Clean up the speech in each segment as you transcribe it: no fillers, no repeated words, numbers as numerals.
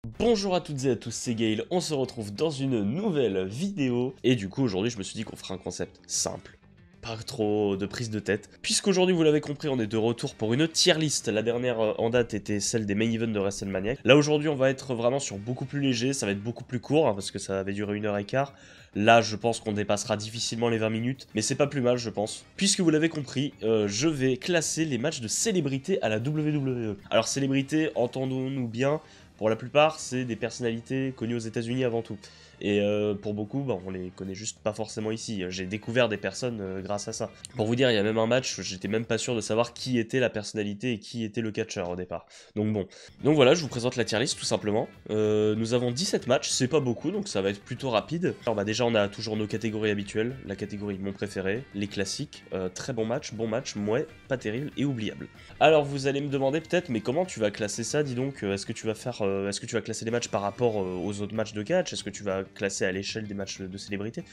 Bonjour à toutes et à tous, c'est Gaël, on se retrouve dans une nouvelle vidéo, et du coup aujourd'hui je me suis dit qu'on ferait un concept simple, pas trop de prise de tête, puisqu'aujourd'hui vous l'avez compris on est de retour pour une tier list. La dernière en date était celle des main events de WrestleMania. Là aujourd'hui on va être vraiment sur beaucoup plus léger, ça va être beaucoup plus court, hein, parce que ça avait duré 1h15. Là, je pense qu'on dépassera difficilement les 20 minutes, mais c'est pas plus mal, je pense. Puisque vous l'avez compris, je vais classer les matchs de célébrités à la WWE. Alors, célébrités, entendons-nous bien, pour la plupart, c'est des personnalités connues aux États-Unis avant tout. Et pour beaucoup, bah, on les connaît juste pas forcément ici. J'ai découvert des personnes grâce à ça. Pour vous dire, il y a même un match, j'étais même pas sûr de savoir qui était la personnalité et qui était le catcheur au départ. Donc bon. Donc voilà, je vous présente la tier list tout simplement. Nous avons 17 matchs, c'est pas beaucoup, donc ça va être plutôt rapide. Alors bah déjà, on a toujours nos catégories habituelles. La catégorie mon préféré, les classiques, très bon match, mouais, pas terrible et oubliable. Alors vous allez me demander peut-être, mais comment tu vas classer ça, dis donc? Est-ce que tu vas classer les matchs par rapport aux autres matchs de catch? Est-ce que tu vas classer à l'échelle des matchs de célébrité?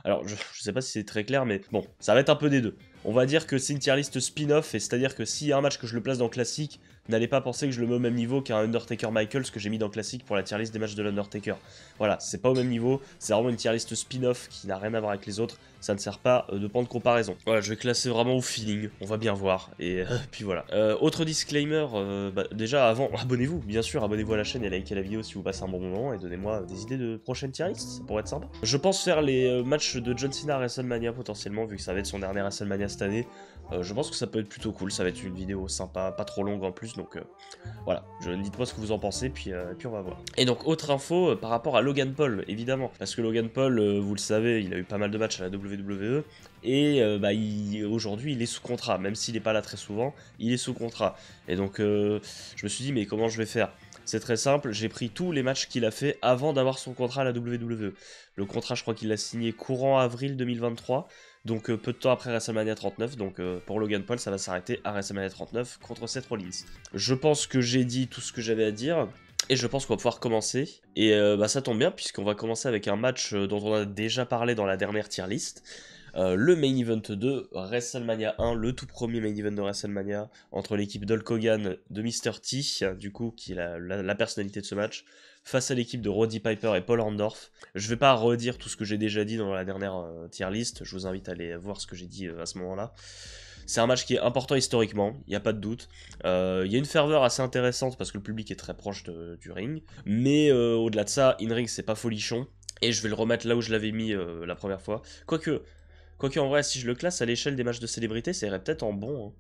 Alors je sais pas si c'est très clair, mais bon, ça va être un peu des deux. On va dire que c'est une tier list spin-off, et c'est-à-dire que s'il y a un match que je le place dans classique, n'allez pas penser que je le mets au même niveau qu'un Undertaker Michaels que j'ai mis dans classique pour la tier list des matchs de l'Undertaker. Voilà, c'est pas au même niveau, c'est vraiment une tier list spin-off qui n'a rien à voir avec les autres, ça ne sert pas de point de comparaison. Voilà, je vais classer vraiment au feeling, on va bien voir, et puis voilà. Autre disclaimer, déjà avant, abonnez-vous, bien sûr, abonnez-vous à la chaîne et likez la vidéo si vous passez un bon moment, et donnez-moi des idées de prochaines tier lists, ça pourrait être sympa. Je pense faire les matchs de John Cena à WrestleMania potentiellement, vu que ça va être son dernier WrestleMania cette année. Je pense que ça peut être plutôt cool, ça va être une vidéo sympa, pas trop longue en plus, donc voilà, dites-moi ce que vous en pensez, puis on va voir. Et donc, autre info par rapport à Logan Paul, évidemment, parce que Logan Paul, vous le savez, il a eu pas mal de matchs à la WWE, et aujourd'hui, il est sous contrat, même s'il n'est pas là très souvent, il est sous contrat. Et donc, je me suis dit, mais comment je vais faire? C'est très simple, j'ai pris tous les matchs qu'il a fait avant d'avoir son contrat à la WWE. Le contrat, je crois qu'il l'a signé courant avril 2023, donc peu de temps après WrestleMania 39, donc pour Logan Paul, ça va s'arrêter à WrestleMania 39 contre Seth Rollins. Je pense que j'ai dit tout ce que j'avais à dire, et je pense qu'on va pouvoir commencer. Et ça tombe bien, puisqu'on va commencer avec un match dont on a déjà parlé dans la dernière tier list. Le main event de WrestleMania 1, le tout premier main event de WrestleMania, entre l'équipe d'Hulk Hogan de Mr. T, du coup, qui est la personnalité de ce match, face à l'équipe de Roddy Piper et Paul Orndorff. Je vais pas redire tout ce que j'ai déjà dit dans la dernière tier list, je vous invite à aller voir ce que j'ai dit à ce moment-là. C'est un match qui est important historiquement, il n'y a pas de doute. Il y a une ferveur assez intéressante parce que le public est très proche du ring. Mais au-delà de ça, in-ring c'est pas folichon. Et je vais le remettre là où je l'avais mis la première fois. Quoique en vrai, si je le classe à l'échelle des matchs de célébrité, ça irait peut-être en bon. Hein.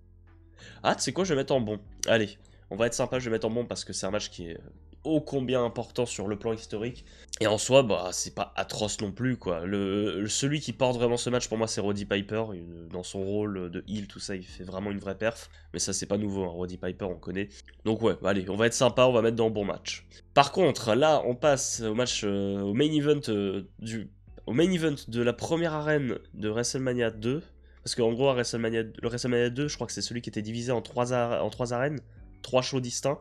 Ah, tu sais quoi, je vais mettre en bon. Allez, on va être sympa, je vais mettre en bon parce que c'est un match qui est ô combien important sur le plan historique. Et en soi, bah, c'est pas atroce non plus, quoi. Celui qui porte vraiment ce match, pour moi, c'est Roddy Piper. Dans son rôle de heel, tout ça, il fait vraiment une vraie perf. Mais ça, c'est pas nouveau, hein. Roddy Piper, on connaît. Donc ouais, allez, on va être sympa, on va mettre dans le bon match. Par contre, là, on passe au match, au main event au main event de la première arène de WrestleMania 2. Parce qu'en gros, le WrestleMania 2, je crois que c'est celui qui était divisé en trois arènes, 3 shows distincts.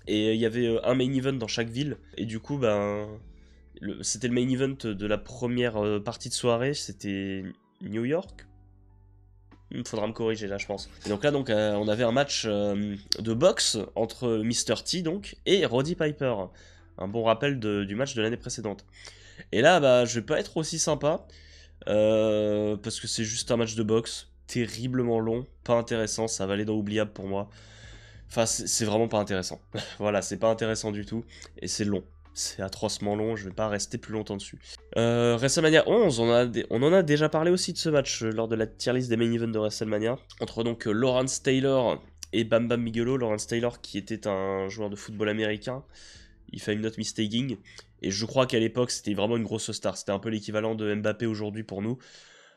Et il y avait un main event dans chaque ville. Et du coup, c'était le main event de la première partie de soirée. C'était New York. Il faudra me corriger là, je pense. Et donc là, on avait un match de boxe entre Mr. T donc et Roddy Piper. Un bon rappel du match de l'année précédente. Et là, je vais pas être aussi sympa. Parce que c'est juste un match de boxe. Terriblement long, pas intéressant, ça va aller dans oubliable pour moi. Enfin, c'est vraiment pas intéressant. Voilà, c'est pas intéressant du tout. Et c'est long. C'est atrocement long, je vais pas rester plus longtemps dessus. WrestleMania 11, on en a déjà parlé aussi de ce match lors de la tier list des main events de WrestleMania. Entre donc Lawrence Taylor et Bam Bam Bigelow. Lawrence Taylor qui était un joueur de football américain. If I'm not mistaken. Et je crois qu'à l'époque, c'était vraiment une grosse star. C'était un peu l'équivalent de Mbappé aujourd'hui pour nous.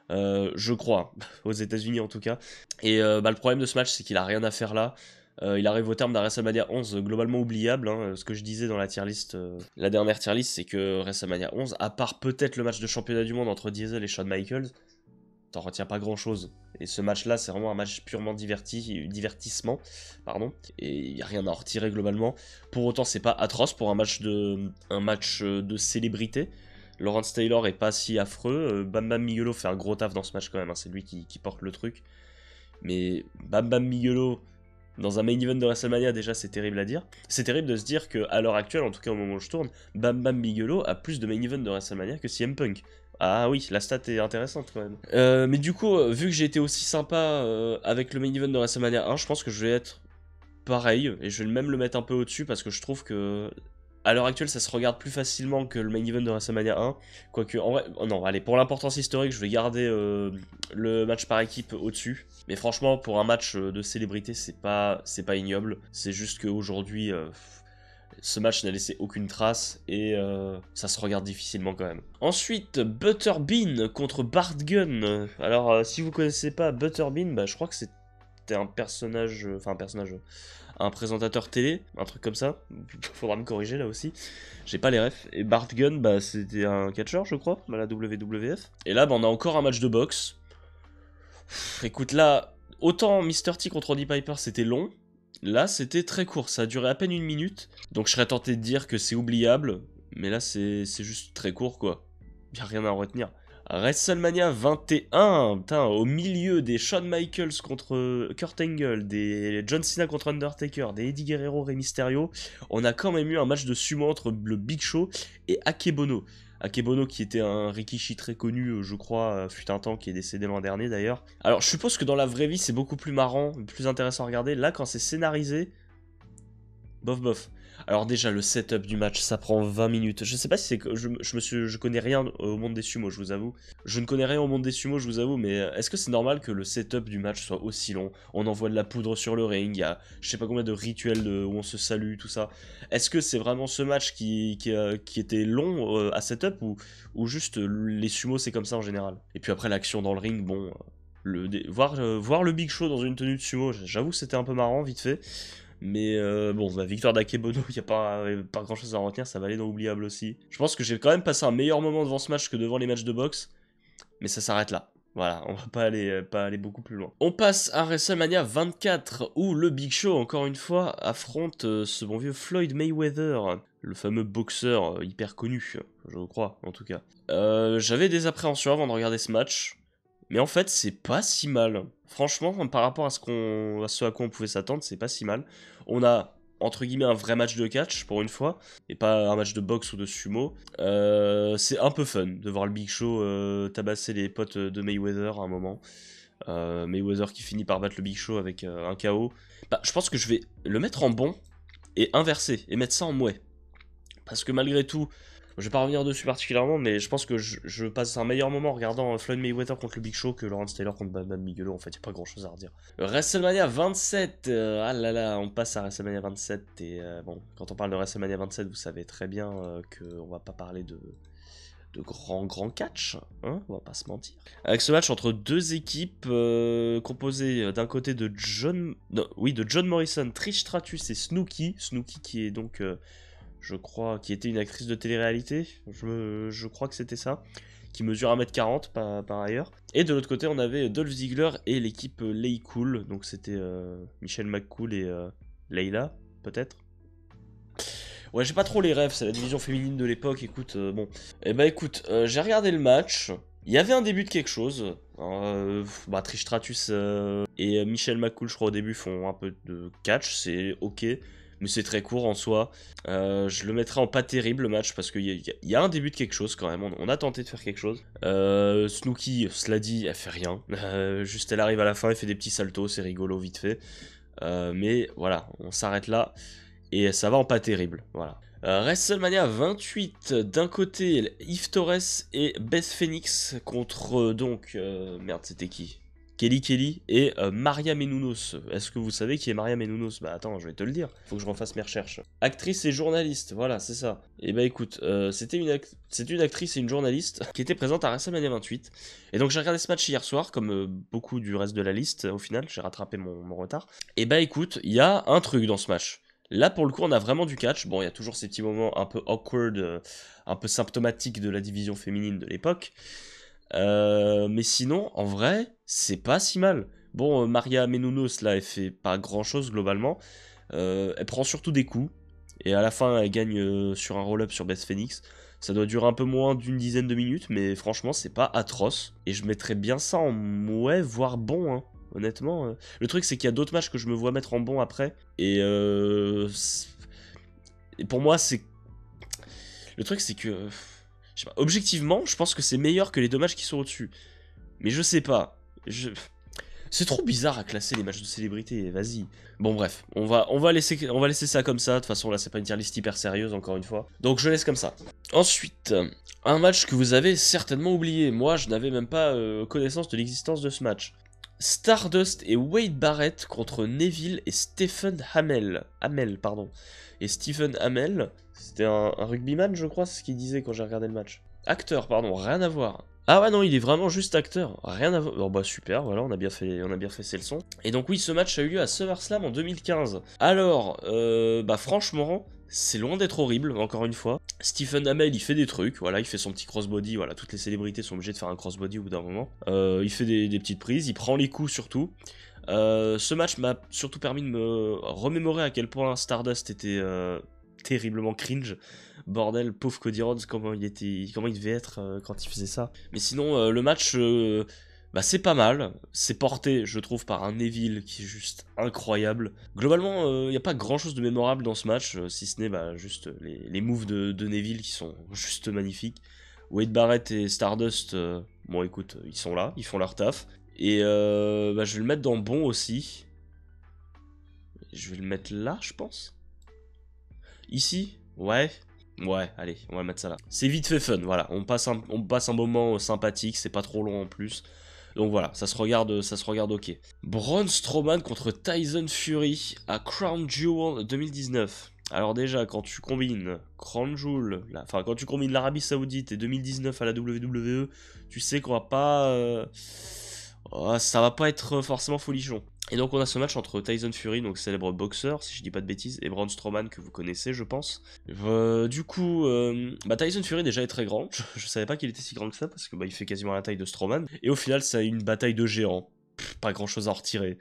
Je crois, aux États-Unis en tout cas. Et le problème de ce match, c'est qu'il a rien à faire là. Il arrive au terme d'un WrestleMania 11 globalement oubliable. Hein. Ce que je disais dans la tier list, la dernière tier list, c'est que WrestleMania 11, à part peut-être le match de championnat du monde entre Diesel et Shawn Michaels, t'en retiens pas grand chose. Et ce match-là, c'est vraiment un match purement divertissement, pardon. Et il n'y a rien à en retirer globalement. Pour autant, c'est pas atroce pour un match de célébrité. Lawrence Taylor est pas si affreux. Bam Bam Bigelow fait un gros taf dans ce match quand même. Hein. C'est lui qui porte le truc. Mais Bam Bam Bigelow, Dans un main event de WrestleMania, déjà, c'est terrible à dire. C'est terrible de se dire qu'à l'heure actuelle, en tout cas au moment où je tourne, Bam Bam Bigelow a plus de main event de WrestleMania que CM Punk. Ah oui, la stat est intéressante quand même. Mais du coup, vu que j'ai été aussi sympa avec le main event de WrestleMania 1, je pense que je vais être pareil, et je vais même le mettre un peu au-dessus parce que je trouve que à l'heure actuelle ça se regarde plus facilement que le main event de WrestleMania 1. Quoique, en vrai, oh non, allez, pour l'importance historique, je vais garder le match par équipe au-dessus. Mais franchement, pour un match de célébrité, c'est pas ignoble. C'est juste qu'aujourd'hui, ce match n'a laissé aucune trace et ça se regarde difficilement quand même. Ensuite, Butterbean contre Bart Gunn. Alors, si vous connaissez pas Butterbean, bah, je crois que c'était un personnage, un présentateur télé, un truc comme ça. Faudra me corriger là aussi. J'ai pas les refs. Et Bart Gunn, bah, c'était un catcheur, je crois, à la WWF. Et là, bah, on a encore un match de boxe. Écoute, là, autant Mr. T contre Roddy Piper, c'était long. Là, c'était très court, ça a duré à peine 1 minute. Donc je serais tenté de dire que c'est oubliable. Mais là, c'est juste très court, quoi. Y'a rien à en retenir. WrestleMania 21, putain, au milieu des Shawn Michaels contre Kurt Angle, des John Cena contre Undertaker, des Eddie Guerrero, Rey Mysterio, on a quand même eu un match de sumo entre le Big Show et Akebono. Akebono qui était un Rikishi très connu, je crois, fut un temps, qui est décédé l'an dernier d'ailleurs. Alors je suppose que dans la vraie vie c'est beaucoup plus marrant, plus intéressant à regarder. Là quand c'est scénarisé, bof bof. Alors déjà le setup du match ça prend 20 minutes. Je sais pas si c'est que je connais rien au monde des sumos, je vous avoue. Je ne connais rien au monde des sumos, je vous avoue, mais est-ce que c'est normal que le setup du match soit aussi long? On envoie de la poudre sur le ring, il y a je sais pas combien de rituels où on se salue, tout ça. Est-ce que c'est vraiment ce match qui était long à setup ou juste les sumos c'est comme ça en général? Et puis après l'action dans le ring, bon, voir le Big Show dans une tenue de sumo, j'avoue que c'était un peu marrant vite fait. Mais bon, la victoire d'Akebono, il n'y a pas grand chose à en retenir, ça va aller dans l'oubliable aussi. Je pense que j'ai quand même passé un meilleur moment devant ce match que devant les matchs de boxe, mais ça s'arrête là. Voilà, on va pas aller beaucoup plus loin. On passe à WrestleMania 24, où le Big Show, encore une fois, affronte ce bon vieux Floyd Mayweather, le fameux boxeur hyper connu, je crois, en tout cas. J'avais des appréhensions avant de regarder ce match. Mais en fait, c'est pas si mal. Franchement, par rapport à ce à quoi on pouvait s'attendre, c'est pas si mal. On a, entre guillemets, un vrai match de catch, pour une fois, et pas un match de boxe ou de sumo. C'est un peu fun de voir le Big Show tabasser les potes de Mayweather à un moment. Mayweather qui finit par battre le Big Show avec un KO. Bah, je pense que je vais le mettre en bon et inverser, et mettre ça en mouais. Parce que malgré tout... Je vais pas revenir dessus particulièrement, mais je pense que je passe un meilleur moment en regardant Floyd Mayweather contre le Big Show que Lawrence Taylor contre Bam Bam Bigelow. En fait, y a pas grand chose à redire. WrestleMania 27, ah là là, on passe à WrestleMania 27. Et bon, quand on parle de WrestleMania 27, vous savez très bien qu'on va pas parler de grand catch, hein, on va pas se mentir. Avec ce match entre deux équipes composées d'un côté de John Morrison, Trish Stratus et Snooki. Snooki qui est donc... je crois, qui était une actrice de télé-réalité, je crois que c'était ça, qui mesure 1m40 par ailleurs. Et de l'autre côté, on avait Dolph Ziggler et l'équipe Lay Cool, donc c'était Michelle McCool et Layla, peut-être. Ouais, j'ai pas trop les rêves, c'est la division féminine de l'époque, écoute, bon. Eh bah écoute, j'ai regardé le match, il y avait un début de quelque chose. Trish Stratus et Michelle McCool, je crois, au début, font un peu de catch, c'est ok. Mais c'est très court en soi. Je le mettrai en pas terrible le match parce qu'il y a un début de quelque chose quand même. On a tenté de faire quelque chose. Snooki, cela dit, elle fait rien. Juste elle arrive à la fin, elle fait des petits saltos, c'est rigolo vite fait. Mais voilà, on s'arrête là. Et ça va en pas terrible. Voilà. WrestleMania 28, d'un côté, Eve Torres et Beth Phoenix contre merde, c'était qui ? Kelly et Maria Menounos. Est-ce que vous savez qui est Maria Menounos? Bah attends, je vais te le dire. Faut que je refasse mes recherches. Actrice et journaliste, voilà, c'est ça. Et bah écoute, c'était une actrice et une journaliste qui était présente à WrestleMania 28. Et donc j'ai regardé ce match hier soir, comme beaucoup du reste de la liste. Au final, j'ai rattrapé mon retard. Et bah écoute, il y a un truc dans ce match. Là, pour le coup, on a vraiment du catch. Bon, il y a toujours ces petits moments un peu awkward, un peu symptomatiques de la division féminine de l'époque. Mais sinon, en vrai, c'est pas si mal. Bon, Maria Menounos, là, elle fait pas grand chose globalement. Elle prend surtout des coups. Et à la fin, elle gagne sur un roll-up sur Beth Phoenix. Ça doit durer un peu moins d'une dizaine de minutes, mais franchement, c'est pas atroce. Et je mettrais bien ça en ouais, voire bon, hein. honnêtement. Le truc, c'est qu'il y a d'autres matchs que je me vois mettre en bon après. Et pour moi, c'est... Le truc, c'est que... Je sais pas, objectivement, je pense que c'est meilleur que les 2 matchs qui sont au-dessus. Mais je sais pas. C'est trop bizarre à classer les matchs de célébrité, vas-y. Bon bref, on va laisser ça comme ça, de toute façon là c'est pas une tier list hyper sérieuse encore une fois. Donc je laisse comme ça. Ensuite, un match que vous avez certainement oublié, moi je n'avais même pas connaissance de l'existence de ce match. Stardust et Wade Barrett contre Neville et Stephen Amell. Et Stephen Amell, c'était un rugbyman je crois, c'est ce qu'il disait quand j'ai regardé le match. Acteur, pardon, rien à voir. Ah ouais non, il est vraiment juste acteur, rien à voir. Oh bah super, voilà, on a bien fait ses leçons. Et donc oui, ce match a eu lieu à SummerSlam en 2015. Alors, bah franchement, c'est loin d'être horrible, encore une fois. Stephen Amell, il fait des trucs, voilà, il fait son petit crossbody, voilà, toutes les célébrités sont obligées de faire un crossbody au bout d'un moment. Il fait des petites prises, il prend les coups surtout. Ce match m'a surtout permis de me remémorer à quel point Stardust était terriblement cringe. Bordel, pauvre Cody Rhodes, comment il devait être quand il faisait ça. Mais sinon, le match, bah, c'est pas mal. C'est porté, je trouve, par un Neville qui est juste incroyable. Globalement, il n'y a pas grand chose de mémorable dans ce match, si ce n'est bah, juste les moves de Neville qui sont juste magnifiques. Wade Barrett et Stardust, bon écoute, ils sont là, ils font leur taf. Et bah, je vais le mettre dans bon aussi. Je vais le mettre là, je pense. Ici, ouais. Ouais, allez, on va mettre ça là. C'est vite fait fun, voilà. On passe un moment sympathique, c'est pas trop long en plus. Donc voilà, ça se regarde ok. Braun Strowman contre Tyson Fury à Crown Jewel 2019. Alors déjà, quand tu combines Crown Jewel, quand tu combines l'Arabie Saoudite et 2019 à la WWE, tu sais qu'on va pas... ça va pas être forcément folichon. Et donc on a ce match entre Tyson Fury, donc célèbre boxeur, si je dis pas de bêtises, et Braun Strowman, que vous connaissez je pense. Du coup, bah Tyson Fury déjà est très grand, je savais pas qu'il était si grand que ça, parce que bah, il fait quasiment la taille de Strowman. Et au final, ça a une bataille de géants, pas grand chose à en retirer.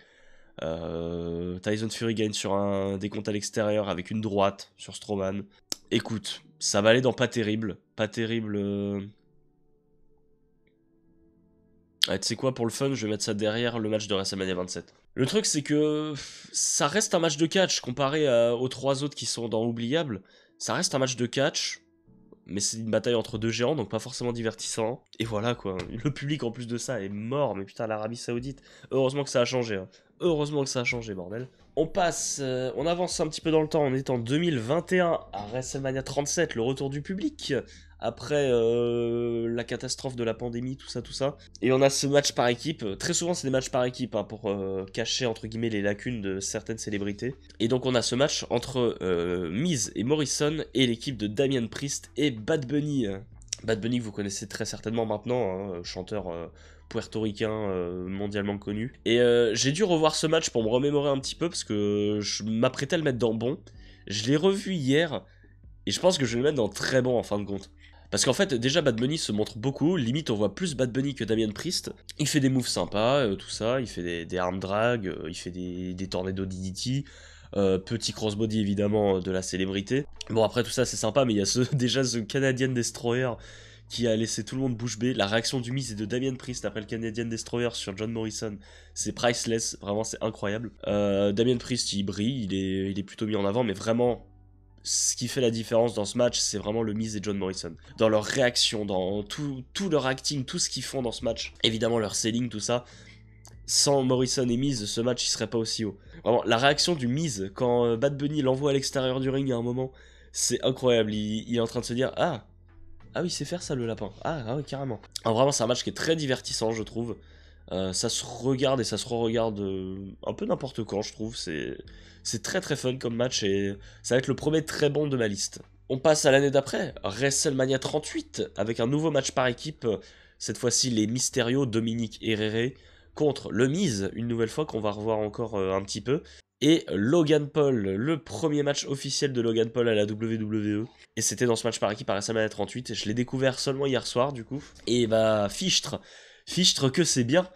Tyson Fury gagne sur un décompte à l'extérieur avec une droite sur Strowman. Écoute, ça va aller dans pas terrible. Ouais, tu sais quoi, pour le fun, je vais mettre ça derrière le match de WrestleMania 27. Le truc, c'est que ça reste un match de catch comparé aux 3 autres qui sont dans Oubliable. Ça reste un match de catch, mais c'est une bataille entre 2 géants, donc pas forcément divertissant. Et voilà quoi, le public en plus de ça est mort, mais putain, l'Arabie Saoudite, heureusement que ça a changé. Hein. Heureusement que ça a changé, bordel. On avance un petit peu dans le temps, on est en 2021 à WrestleMania 37, le retour du public. Après la catastrophe de la pandémie, tout ça. Et on a ce match par équipe. Très souvent, c'est des matchs par équipe hein, pour cacher, entre guillemets, les lacunes de certaines célébrités. Et donc, on a ce match entre Miz et Morrison et l'équipe de Damien Priest et Bad Bunny. Bad Bunny, que vous connaissez très certainement maintenant, hein, chanteur puertoricain mondialement connu. Et j'ai dû revoir ce match pour me remémorer un petit peu parce que je m'apprêtais à le mettre dans bon. Je l'ai revu hier et je pense que je vais le mettre dans très bon en fin de compte. Parce qu'en fait, déjà, Bad Bunny se montre beaucoup, limite on voit plus Bad Bunny que Damien Priest. Il fait des moves sympas, tout ça, il fait des arm drag, il fait des tornado DDT, petit crossbody évidemment de la célébrité. Bon après tout ça c'est sympa, mais il y a déjà ce Canadian Destroyer qui a laissé tout le monde bouche bée. La réaction du Miz et de Damien Priest après le Canadian Destroyer sur John Morrison, c'est priceless, vraiment c'est incroyable. Damien Priest il brille, il est plutôt mis en avant, mais vraiment... Ce qui fait la différence dans ce match, c'est vraiment le Miz et John Morrison. Dans leur réaction, dans tout leur acting, tout ce qu'ils font dans ce match. Évidemment, leur selling, tout ça. Sans Morrison et Miz, ce match, il serait pas aussi haut. Vraiment, la réaction du Miz, quand Bad Bunny l'envoie à l'extérieur du ring à un moment, c'est incroyable. Il est en train de se dire, ah oui, c'est faire ça le lapin. Ah oui, carrément. Alors vraiment, c'est un match qui est très divertissant, je trouve. Ça se regarde et ça se re-regarde un peu n'importe quand, je trouve. C'est très très fun comme match et ça va être le premier très bon de ma liste. On passe à l'année d'après, WrestleMania 38, avec un nouveau match par équipe. Cette fois-ci, les Mysterio, Dominique Herrera, contre le Miz, une nouvelle fois qu'on va revoir encore un petit peu. Et Logan Paul, le premier match officiel de Logan Paul à la WWE. Et c'était dans ce match par équipe à WrestleMania 38. Je l'ai découvert seulement hier soir, du coup. Et bah, Fichtre que c'est bien.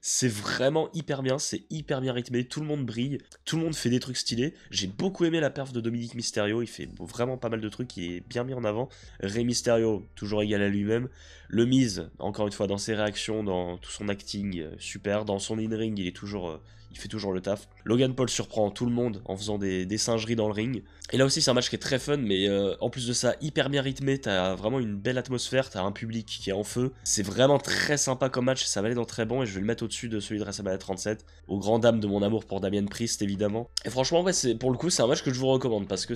C'est vraiment hyper bien, c'est hyper bien rythmé, tout le monde brille, tout le monde fait des trucs stylés. J'ai beaucoup aimé la perf de Dominique Mysterio, il fait vraiment pas mal de trucs, il est bien mis en avant. Rey Mysterio, toujours égal à lui-même. Le Miz, encore une fois, dans ses réactions, dans tout son acting, super. Dans son in-ring, il fait toujours le taf. Logan Paul surprend tout le monde en faisant des singeries dans le ring. Et là aussi, c'est un match qui est très fun, mais en plus de ça, hyper bien rythmé. T'as vraiment une belle atmosphère, t'as un public qui est en feu. C'est vraiment très sympa comme match, ça va aller dans très bon, et je vais le mettre au-dessus de celui de WrestleMania 37. Aux grand dames de mon amour pour Damien Priest, évidemment. Et franchement, ouais, pour le coup, c'est un match que je vous recommande, parce que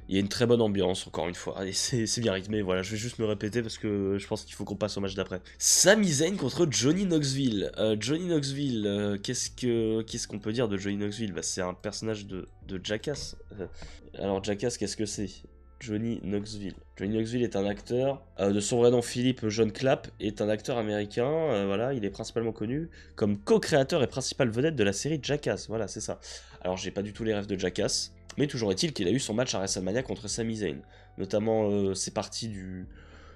il y a une très bonne ambiance, encore une fois, et c'est bien rythmé, voilà, je vais juste me répéter parce que je pense qu'il faut qu'on passe au match d'après. Sami Zayn contre Johnny Knoxville. Johnny Knoxville, qu'est-ce qu'on peut dire de Johnny Knoxville? Bah, c'est un personnage de Jackass. Alors Jackass, qu'est-ce que c'est? Johnny Knoxville. Johnny Knoxville est un acteur, de son vrai nom Philippe John Clapp, est un acteur américain, voilà, il est principalement connu comme co-créateur et principale vedette de la série Jackass, voilà, c'est ça. Alors j'ai pas du tout les rêves de Jackass, mais toujours est-il qu'il a eu son match à WrestleMania contre Sami Zayn. Notamment, c'est parti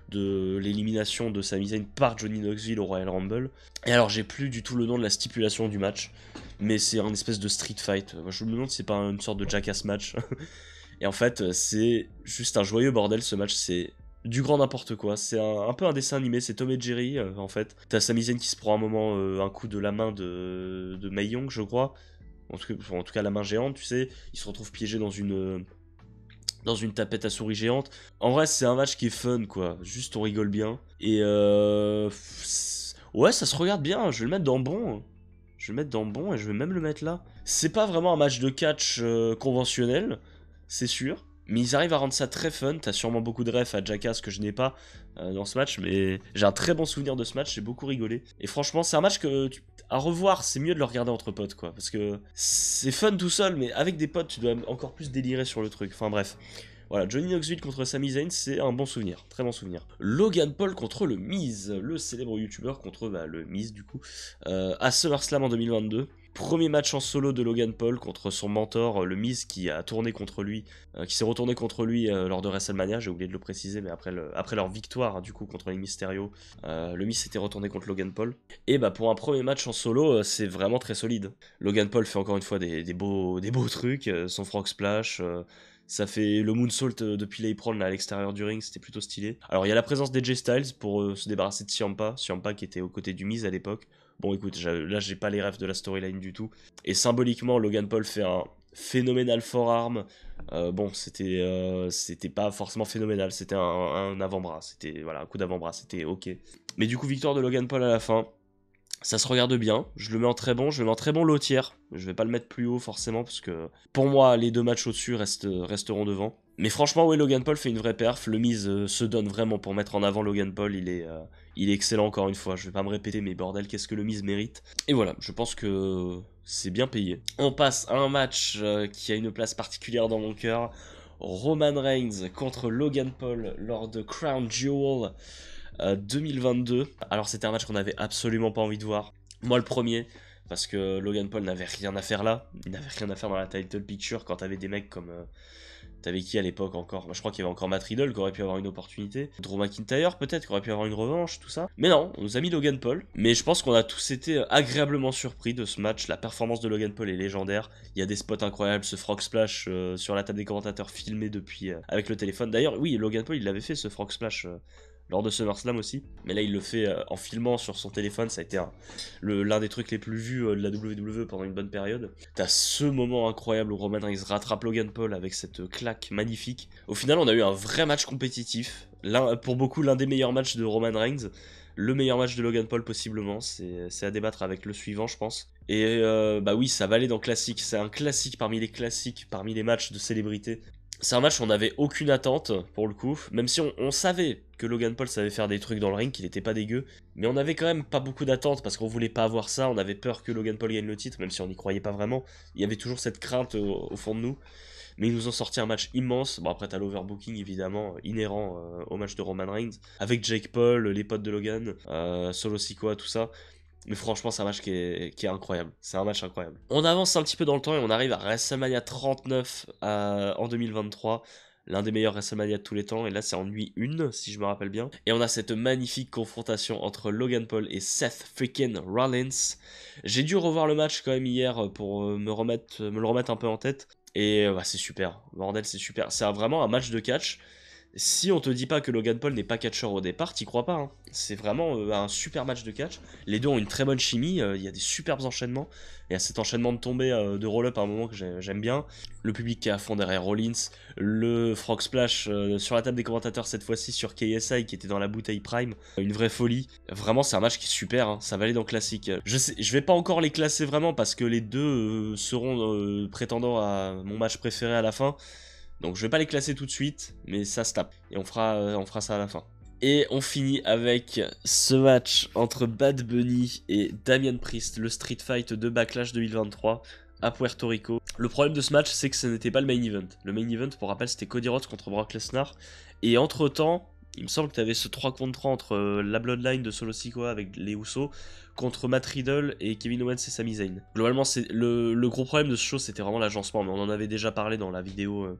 de l'élimination de Sami Zayn par Johnny Knoxville au Royal Rumble. Et alors j'ai plus du tout le nom de la stipulation du match, mais c'est un espèce de street fight. Je me demande si c'est pas une sorte de Jackass match. Et en fait, c'est juste un joyeux bordel ce match, c'est du grand n'importe quoi. C'est un peu un dessin animé, c'est Tom et Jerry en fait. T'as Sami Zayn qui se prend un moment un coup de la main de Mae Young, je crois. En tout cas la main géante, tu sais. Il se retrouve piégé dans une tapette à souris géante. En vrai, c'est un match qui est fun, quoi. Juste, on rigole bien. Et ouais, ça se regarde bien. Je vais le mettre dans bon. Je vais le mettre dans bon et je vais même le mettre là. C'est pas vraiment un match de catch conventionnel, c'est sûr. Mais ils arrivent à rendre ça très fun. T'as sûrement beaucoup de refs à Jackass que je n'ai pas dans ce match. Mais j'ai un très bon souvenir de ce match. J'ai beaucoup rigolé. Et franchement, c'est un match à revoir, c'est mieux de le regarder entre potes, quoi. Parce que c'est fun tout seul, mais avec des potes, tu dois encore plus délirer sur le truc. Enfin bref. Voilà, Johnny Knoxville contre Sami Zayn, c'est un bon souvenir, très bon souvenir. Logan Paul contre le Miz, le célèbre youtubeur contre le Miz du coup, à SummerSlam en 2022. Premier match en solo de Logan Paul contre son mentor, le Miz, qui a tourné contre lui, qui s'est retourné contre lui lors de WrestleMania, j'ai oublié de le préciser, mais après leur victoire du coup contre les Mysterio, le Miz s'était retourné contre Logan Paul. Et bah pour un premier match en solo, c'est vraiment très solide. Logan Paul fait encore une fois des beaux trucs, son frog splash. Ça fait le moonsault depuis l'apron à l'extérieur du ring, c'était plutôt stylé. Alors il y a la présence d'AJ Styles pour se débarrasser de Ciampa qui était aux côtés du Miz à l'époque. Bon écoute, là j'ai pas les rêves de la storyline du tout. Et symboliquement, Logan Paul fait un phénoménal forearm. Bon, c'était pas forcément phénoménal, c'était un avant-bras, c'était voilà, un coup d'avant-bras, c'était ok. Mais du coup, victoire de Logan Paul à la fin. Ça se regarde bien, je le mets en très bon, je le mets en très bon lotière. Je vais pas le mettre plus haut forcément parce que pour moi les deux matchs au-dessus resteront devant. Mais franchement ouais, Logan Paul fait une vraie perf, le Miz se donne vraiment pour mettre en avant Logan Paul, il est excellent encore une fois, je vais pas me répéter mais bordel qu'est-ce que le Miz mérite. Et voilà, je pense que c'est bien payé. On passe à un match qui a une place particulière dans mon cœur. Roman Reigns contre Logan Paul lors de Crown Jewel 2022. Alors c'était un match qu'on avait absolument pas envie de voir. Moi le premier, parce que Logan Paul n'avait rien à faire là. Il n'avait rien à faire dans la title picture quand t'avais des mecs comme... T'avais qui à l'époque encore? Je crois qu'il y avait encore Matt Riddle qui aurait pu avoir une opportunité. Drew McIntyre peut-être qui aurait pu avoir une revanche, tout ça. Mais non, on nous a mis Logan Paul. Mais je pense qu'on a tous été agréablement surpris de ce match. La performance de Logan Paul est légendaire. Il y a des spots incroyables, ce frog splash sur la table des commentateurs filmé depuis avec le téléphone. D'ailleurs, oui, Logan Paul il l'avait fait ce frog splash lors de SummerSlam aussi. Mais là, il le fait en filmant sur son téléphone. Ça a été l'un des trucs les plus vus de la WWE pendant une bonne période. T'as ce moment incroyable où Roman Reigns rattrape Logan Paul avec cette claque magnifique. Au final, on a eu un vrai match compétitif. Pour beaucoup, l'un des meilleurs matchs de Roman Reigns. Le meilleur match de Logan Paul possiblement. C'est à débattre avec le suivant, je pense. Et bah oui, ça va aller dans classique. C'est un classique parmi les matchs de célébrité. C'est un match où on n'avait aucune attente, pour le coup, même si on savait que Logan Paul savait faire des trucs dans le ring, qu'il était pas dégueu, mais on avait quand même pas beaucoup d'attente, parce qu'on voulait pas avoir ça, on avait peur que Logan Paul gagne le titre, même si on n'y croyait pas vraiment, il y avait toujours cette crainte au fond de nous, mais ils nous ont sorti un match immense. Bon après t'as l'overbooking évidemment, inhérent au match de Roman Reigns, avec Jake Paul, les potes de Logan, Solo Sikoa, tout ça. Mais franchement, c'est un match qui est incroyable. C'est un match incroyable. On avance un petit peu dans le temps et on arrive à WrestleMania 39 en 2023. l'un des meilleurs WrestleMania de tous les temps, et là c'est en nuit 1 si je me rappelle bien. Et on a cette magnifique confrontation entre Logan Paul et Seth freaking Rollins. J'ai dû revoir le match quand même hier pour me le remettre un peu en tête, et bah, c'est super, bordel c'est super, c'est vraiment un match de catch. Si on te dit pas que Logan Paul n'est pas catcheur au départ, t'y crois pas, hein. C'est vraiment un super match de catch. Les deux ont une très bonne chimie, il y a des superbes enchaînements. Il y a cet enchaînement de tombées de roll-up à un moment que j'aime bien. Le public qui est à fond derrière Rollins. Le frog splash sur la table des commentateurs cette fois-ci sur KSI qui était dans la bouteille prime. Une vraie folie. Vraiment c'est un match qui est super, hein. Ça va aller dans le classique. Je vais pas encore les classer vraiment parce que les deux seront prétendants à mon match préféré à la fin. Donc je vais pas les classer tout de suite, mais ça se tape. Et on fera ça à la fin. Et on finit avec ce match entre Bad Bunny et Damian Priest, le Street Fight de Backlash 2023 à Puerto Rico. Le problème de ce match, c'est que ce n'était pas le main event. Le main event, pour rappel, c'était Cody Rhodes contre Brock Lesnar. Et entre temps, il me semble que tu avais ce 3 contre 3 entre la Bloodline de Solo Sikoa avec les Usos contre Matt Riddle et Kevin Owens et Sami Zayn. Globalement, c'est le gros problème de ce show, c'était vraiment l'agencement, mais on en avait déjà parlé dans la vidéo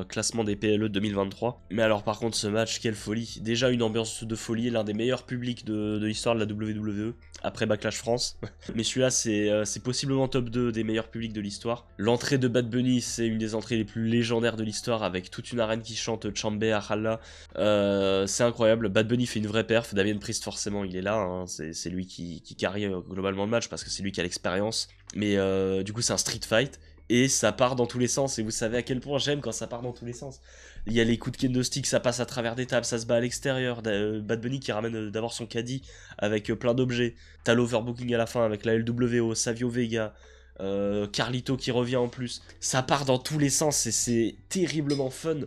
classement des PLE 2023. Mais alors par contre ce match, quelle folie. Déjà une ambiance de folie, l'un des meilleurs publics de l'histoire de la WWE, après Backlash France. Mais celui-là c'est possiblement top 2 des meilleurs publics de l'histoire. L'entrée de Bad Bunny, c'est une des entrées les plus légendaires de l'histoire, avec toute une arène qui chante Chambe Ahalla. C'est incroyable, Bad Bunny fait une vraie perf, Damian Priest forcément il est là, hein. C'est lui qui carry globalement le match parce que c'est lui qui a l'expérience. Mais du coup c'est un street fight. Et ça part dans tous les sens, et vous savez à quel point j'aime quand ça part dans tous les sens. Il y a les coups de kendo stick, ça passe à travers des tables, ça se bat à l'extérieur. Bad Bunny qui ramène d'abord son caddie avec plein d'objets. T'as l'overbooking à la fin avec la LWO, Savio Vega, Carlito qui revient en plus. Ça part dans tous les sens et c'est terriblement fun.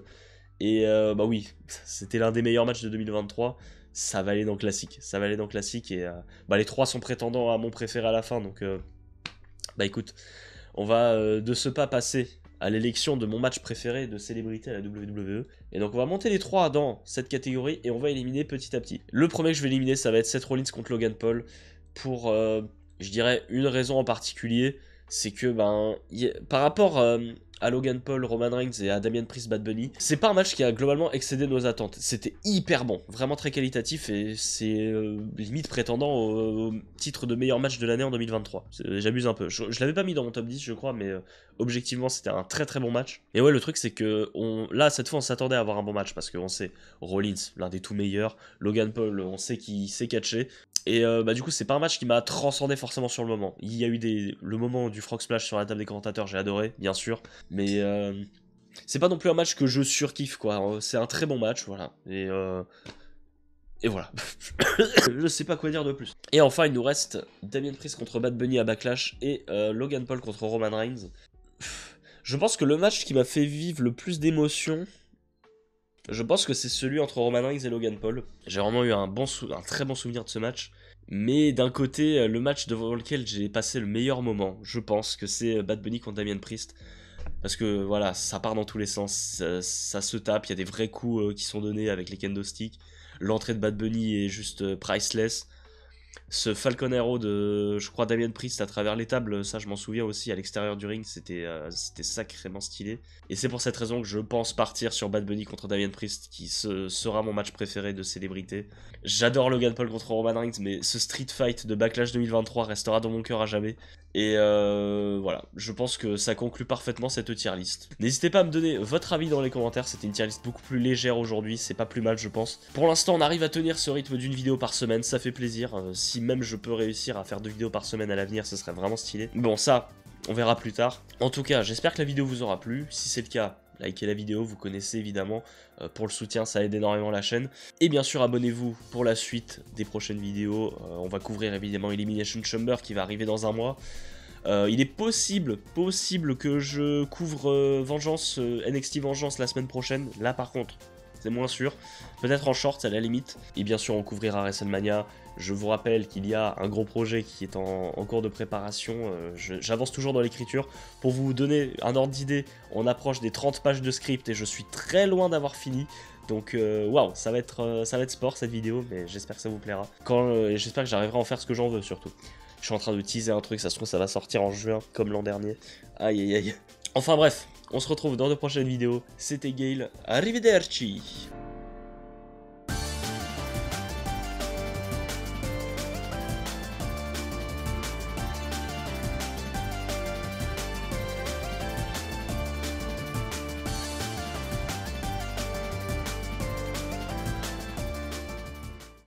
Et bah oui, c'était l'un des meilleurs matchs de 2023. Ça va aller dans le classique, et bah les trois sont prétendants à mon préféré à la fin, donc bah écoute. On va de ce pas passer à l'élection de mon match préféré de célébrité à la WWE. Et donc on va monter les trois dans cette catégorie et on va éliminer petit à petit. Le premier que je vais éliminer, ça va être Seth Rollins contre Logan Paul. Pour, je dirais, une raison en particulier. C'est que, par rapport à Logan Paul, Roman Reigns et à Damian Priest, Bad Bunny, c'est pas un match qui a globalement excédé nos attentes. C'était hyper bon, vraiment très qualitatif, et c'est limite prétendant au titre de meilleur match de l'année en 2023. J'abuse un peu, je l'avais pas mis dans mon top 10 je crois, mais objectivement c'était un très très bon match. Et ouais, le truc c'est que là cette fois on s'attendait à avoir un bon match, parce qu'on sait Rollins, l'un des tout meilleurs, Logan Paul, on sait qu'il sait catcher. Et du coup c'est pas un match qui m'a transcendé forcément sur le moment. Il y a eu le moment du frog splash sur la table des commentateurs, j'ai adoré bien sûr, mais c'est pas non plus un match que je surkiffe quoi. C'est un très bon match, voilà. Et voilà. Je sais pas quoi dire de plus. Et enfin il nous reste Damian Priest contre Bad Bunny à Backlash et Logan Paul contre Roman Reigns. Je pense que le match qui m'a fait vivre le plus d'émotions, je pense que c'est celui entre Roman Reigns et Logan Paul. J'ai vraiment eu un très bon souvenir de ce match. Mais d'un côté, le match devant lequel j'ai passé le meilleur moment, je pense que c'est Bad Bunny contre Damian Priest. Parce que voilà, ça part dans tous les sens, ça se tape, il y a des vrais coups qui sont donnés avec les kendo sticks. L'entrée de Bad Bunny est juste priceless. Ce Falcon Arrow de, je crois, Damian Priest à travers les tables, ça je m'en souviens aussi, à l'extérieur du ring, c'était sacrément stylé. Et c'est pour cette raison que je pense partir sur Bad Bunny contre Damian Priest, qui sera mon match préféré de célébrité. J'adore Logan Paul contre Roman Reigns, mais ce street fight de Backlash 2023 restera dans mon cœur à jamais. Et voilà, je pense que ça conclut parfaitement cette tier list. N'hésitez pas à me donner votre avis dans les commentaires, c'était une tier list beaucoup plus légère aujourd'hui, c'est pas plus mal je pense. Pour l'instant on arrive à tenir ce rythme d'une vidéo par semaine, ça fait plaisir. Si même je peux réussir à faire 2 vidéos par semaine à l'avenir, ce serait vraiment stylé. Bon ça, on verra plus tard. En tout cas, j'espère que la vidéo vous aura plu. Si c'est le cas, likez la vidéo, vous connaissez évidemment, pour le soutien ça aide énormément la chaîne. Et bien sûr abonnez-vous pour la suite des prochaines vidéos, on va couvrir évidemment Elimination Chamber qui va arriver dans un mois. Il est possible que je couvre Vengeance, NXT Vengeance la semaine prochaine, là par contre c'est moins sûr, peut-être en short à la limite, et bien sûr on couvrira WrestleMania. Je vous rappelle qu'il y a un gros projet qui est en cours de préparation, j'avance toujours dans l'écriture. Pour vous donner un ordre d'idée, on approche des 30 pages de script et je suis très loin d'avoir fini. Donc waouh, ça va être sport cette vidéo, mais j'espère que ça vous plaira. J'espère que j'arriverai à en faire ce que j'en veux surtout. Je suis en train de teaser un truc, ça se trouve ça va sortir en juin comme l'an dernier. Aïe aïe aïe. Enfin bref, on se retrouve dans de prochaines vidéos. C'était Gale, arrivederci.